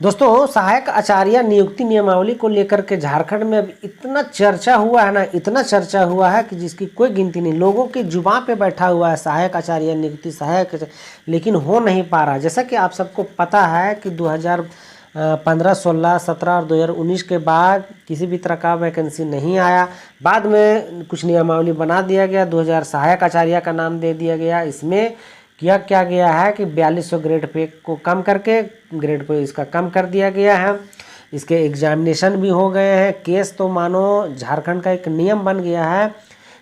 दोस्तों, सहायक आचार्य नियुक्ति नियमावली को लेकर के झारखंड में अब इतना चर्चा हुआ है ना, इतना चर्चा हुआ है कि जिसकी कोई गिनती नहीं। लोगों की जुबान पे बैठा हुआ है सहायक आचार्य नियुक्ति, लेकिन हो नहीं पा रहा। जैसा कि आप सबको पता है कि 2015, 16, 17 और 2019 के बाद किसी भी तरह का वैकेंसी नहीं आया। बाद में कुछ नियमावली बना दिया गया, 2000 सहायक आचार्य का नाम दे दिया गया। इसमें किया क्या गया है कि 4200 ग्रेड पे को कम करके ग्रेड पे इसका कम कर दिया गया है। इसके एग्जामिनेशन भी हो गए हैं। केस तो मानो झारखंड का एक नियम बन गया है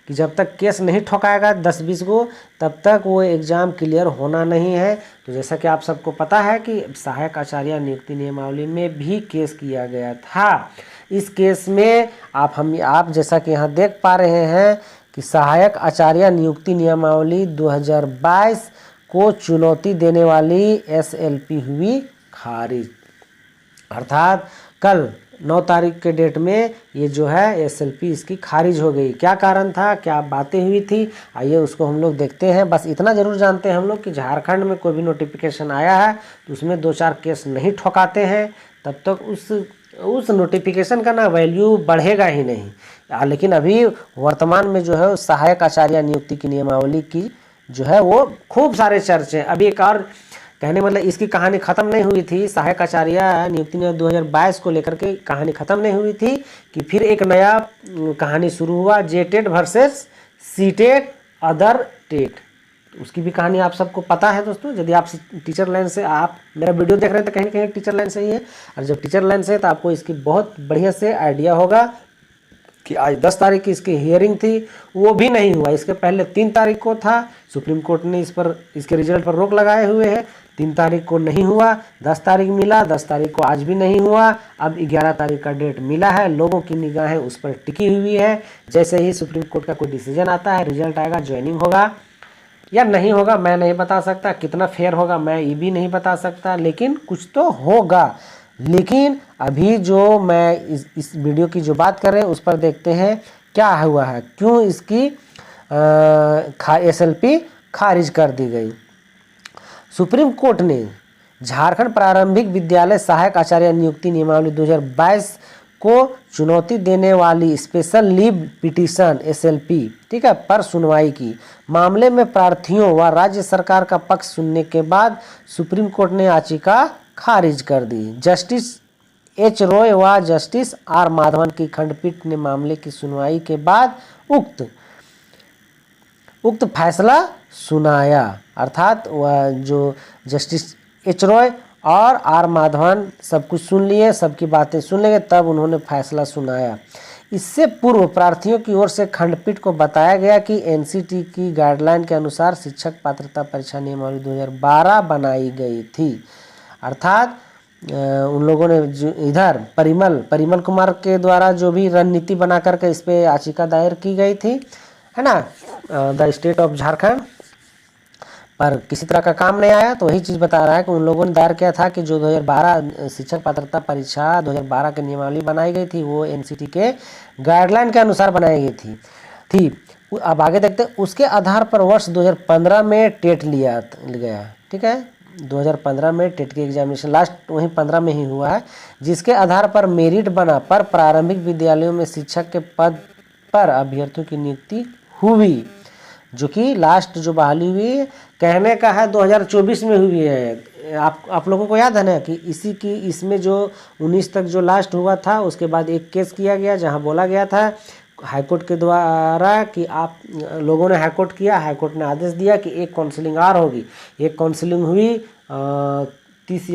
कि जब तक केस नहीं ठोकाएगा 10-20 को, तब तक वो एग्ज़ाम क्लियर होना नहीं है। तो जैसा कि आप सबको पता है कि सहायक आचार्य नियुक्ति नियमावली में भी केस किया गया था। इस केस में आप जैसा कि यहाँ देख पा रहे हैं कि सहायक आचार्य नियुक्ति नियमावली 2022 को चुनौती देने वाली एसएलपी हुई खारिज। अर्थात कल 9 तारीख के डेट में ये जो है एसएलपी इसकी खारिज हो गई। क्या कारण था, क्या बातें हुई थी, आइए उसको हम लोग देखते हैं। बस इतना ज़रूर जानते हैं हम लोग कि झारखंड में कोई भी नोटिफिकेशन आया है तो उसमें 2-4 केस नहीं ठोकाते हैं, तब तक उस नोटिफिकेशन का ना वैल्यू बढ़ेगा ही नहीं। लेकिन अभी वर्तमान में जो है सहायक आचार्य नियुक्ति की नियमावली की जो है वो खूब सारे चर्चे। अभी एक और कहने मतलब इसकी कहानी ख़त्म नहीं हुई थी। सहायक आचार्य नियुक्ति ने 2022 को लेकर के कहानी ख़त्म नहीं हुई थी कि फिर एक नया कहानी शुरू हुआ, JTET versus CTET other TET. उसकी भी कहानी आप सबको पता है दोस्तों। यदि आप टीचर लाइन से आप मेरा वीडियो देख रहे हैं तो कहीं कहीं टीचर लाइन से ही है, और जब टीचर लाइन से है तो आपको इसकी बहुत बढ़िया से आइडिया होगा कि आज 10 तारीख की इसकी हियरिंग थी, वो भी नहीं हुआ। इसके पहले 3 तारीख को था, सुप्रीम कोर्ट ने इसके रिजल्ट पर रोक लगाए हुए हैं। 3 तारीख को नहीं हुआ, 10 तारीख मिला, 10 तारीख को आज भी नहीं हुआ। अब 11 तारीख का डेट मिला है, लोगों की निगाहें उस पर टिकी हुई है। जैसे ही सुप्रीम कोर्ट का कोई डिसीजन आता है, रिजल्ट आएगा, ज्वाइनिंग होगा या नहीं होगा मैं नहीं बता सकता, कितना फेयर होगा मैं ये भी नहीं बता सकता, लेकिन कुछ तो होगा। लेकिन अभी जो मैं इस वीडियो की जो बात कर रहे हैं उस पर देखते हैं क्या हुआ है, क्यों इसकी एसएलपी खारिज कर दी गई। सुप्रीम कोर्ट ने झारखंड प्रारंभिक विद्यालय सहायक आचार्य नियुक्ति नियमावली 2022 को चुनौती देने वाली स्पेशल लीव पिटीशन एसएलपी ठीक है पर सुनवाई की। मामले में प्रार्थियों व राज्य सरकार का पक्ष सुनने के बाद सुप्रीम कोर्ट ने याचिका खारिज कर दी। जस्टिस एच रॉय व जस्टिस आर माधवन की खंडपीठ ने मामले की सुनवाई के बाद उक्त फैसला सुनाया। अर्थात वह जो जस्टिस एच रॉय और आर माधवन सब कुछ सुन लिए, सबकी बातें सुन लेंगे, तब उन्होंने फैसला सुनाया। इससे पूर्व प्रार्थियों की ओर से खंडपीठ को बताया गया कि एनसीटी की गाइडलाइन के अनुसार शिक्षक पात्रता परीक्षा नियमावली 2012 बनाई गई थी। अर्थात उन लोगों ने जो इधर परिमल कुमार के द्वारा जो भी रणनीति बना करके इस पर याचिका दायर की गई थी, है ना, द स्टेट ऑफ झारखंड, पर किसी तरह का काम नहीं आया। तो वही चीज़ बता रहा है कि उन लोगों ने दायर किया था कि जो 2012 शिक्षक पात्रता परीक्षा 2012 की नियमावली बनाई गई थी वो एनसीटी के गाइडलाइन के अनुसार बनाई गई थी। अब आगे देखते हैं। उसके आधार पर वर्ष 2015 में टेट लिया गया, ठीक है, 2015 में टेट की एग्जामिनेशन लास्ट वहीं 15 में ही हुआ है, जिसके आधार पर मेरिट बना पर प्रारंभिक विद्यालयों में शिक्षक के पद पर अभ्यर्थियों की नियुक्ति हुई, जो कि लास्ट जो बहाली हुई कहने का है 2024 में हुई है। आप लोगों को याद है ना कि इसमें जो 19 तक जो लास्ट हुआ था, उसके बाद एक केस किया गया जहां बोला गया था हाईकोर्ट के द्वारा कि आप लोगों ने हाईकोर्ट किया, हाईकोर्ट ने आदेश दिया कि एक काउंसलिंग और होगी। एक काउंसलिंग हुई 30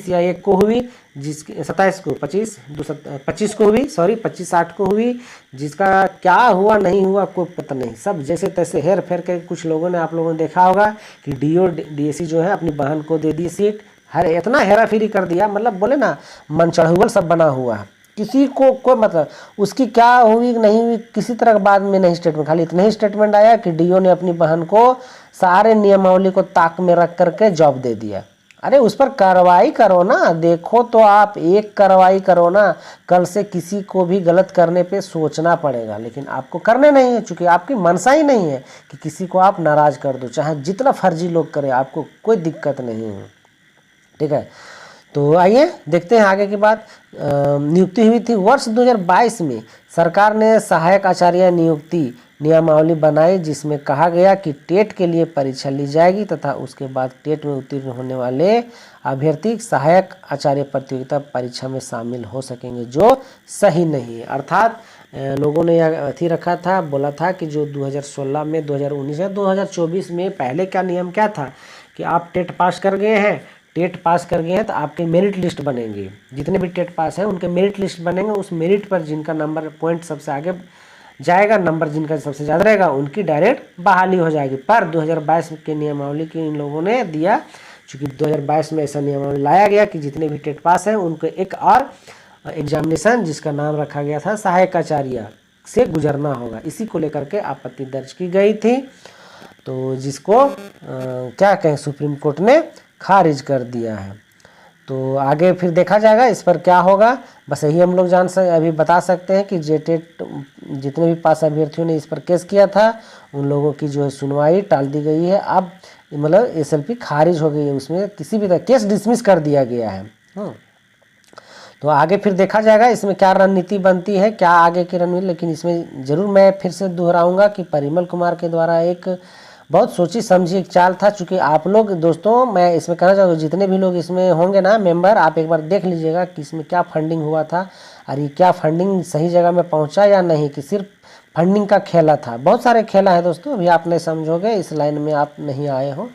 या 1 को हुई, जिसके 27 को 25 को हुई, सॉरी 25/8 को हुई। जिसका क्या हुआ नहीं हुआ कोई पता नहीं, सब जैसे तैसे हेर फेर के कुछ लोगों ने, आप लोगों ने देखा होगा कि डीओ डीएससी जो है अपनी बहन को दे दी सीट। इतना हेरा फेरी कर दिया, मतलब बोले ना मन चढ़ुवल सब बना हुआ है। किसी को कोई मतलब उसकी क्या हुई नहीं हुई किसी तरह बाद में नहीं स्टेटमेंट, खाली इतना ही स्टेटमेंट आया कि डीओ ने अपनी बहन को सारे नियमावली को ताक में रख करके जॉब दे दिया। अरे उस पर कार्रवाई करो ना, देखो तो आप एक कार्रवाई करो ना, कल से किसी को भी गलत करने पे सोचना पड़ेगा, लेकिन आपको करने नहीं है, चूंकि आपकी मनसा ही नहीं है कि किसी को आप नाराज कर दो, चाहे जितना फर्जी लोग करें, आपको कोई दिक्कत नहीं है, ठीक है। तो आइए देखते हैं आगे की बात। नियुक्ति हुई थी वर्ष 2022 में। सरकार ने सहायक आचार्य नियुक्ति नियमावली बनाई, जिसमें कहा गया कि टेट के लिए परीक्षा ली जाएगी तथा उसके बाद टेट में उत्तीर्ण होने वाले अभ्यर्थी सहायक आचार्य प्रतियोगिता परीक्षा में शामिल हो सकेंगे, जो सही नहीं है। अर्थात लोगों ने यह अथी रखा था, बोला था कि जो 2016 में 2019 है 2024 में पहले का नियम क्या था कि आप टेट पास कर गए हैं, टेट पास कर गए हैं तो आपके मेरिट लिस्ट बनेंगे, जितने भी टेट पास है उनके मेरिट लिस्ट बनेंगे। उस मेरिट पर जिनका नंबर पॉइंट सबसे आगे जाएगा, नंबर जिनका सबसे ज़्यादा रहेगा, उनकी डायरेक्ट बहाली हो जाएगी। पर 2022 के नियमावली की इन लोगों ने दिया, चूँकि 2022 में ऐसा नियमावली लाया गया कि जितने भी टेट पास हैं उनको एक और एग्जामिनेशन जिसका नाम रखा गया था सहायक आचार्य से गुजरना होगा। इसी को लेकर के आपत्ति दर्ज की गई थी, तो जिसको क्या कहें सुप्रीम कोर्ट ने खारिज कर दिया है। तो आगे फिर देखा जाएगा इस पर क्या होगा। बस यही हम लोग अभी बता सकते हैं कि जेटेट जितने भी पास अभ्यर्थियों ने इस पर केस किया था उन लोगों की जो है सुनवाई टाल दी गई है। अब मतलब एसएलपी खारिज हो गई है, उसमें किसी भी तरह केस डिसमिस कर दिया गया है। तो आगे फिर देखा जाएगा इसमें क्या रणनीति बनती है, क्या आगे की रणनीति। लेकिन इसमें ज़रूर मैं फिर से दोहराऊंगा कि परिमल कुमार के द्वारा एक बहुत सोची समझी एक चाल था। चूँकि आप लोग दोस्तों, मैं इसमें कहना चाहूँगा जितने भी लोग इसमें होंगे ना मेंबर, आप एक बार देख लीजिएगा कि इसमें क्या फंडिंग हुआ था और ये क्या फंडिंग सही जगह में पहुँचा या नहीं, कि सिर्फ फंडिंग का खेला था। बहुत सारे खेला है दोस्तों, अभी आप नहीं समझोगे, इस लाइन में आप नहीं आए हो।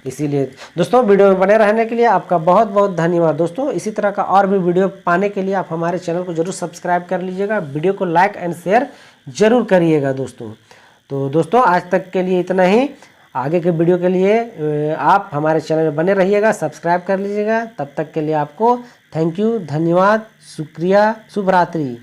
इसीलिए दोस्तों वीडियो में बने रहने के लिए आपका बहुत बहुत धन्यवाद दोस्तों। इसी तरह का और भी वीडियो पाने के लिए आप हमारे चैनल को जरूर सब्सक्राइब कर लीजिएगा, वीडियो को लाइक एंड शेयर जरूर करिएगा दोस्तों। तो दोस्तों आज तक के लिए इतना ही। आगे के वीडियो के लिए आप हमारे चैनल में बने रहिएगा, सब्सक्राइब कर लीजिएगा। तब तक के लिए आपको थैंक यू, धन्यवाद, शुक्रिया, शुभ रात्रि।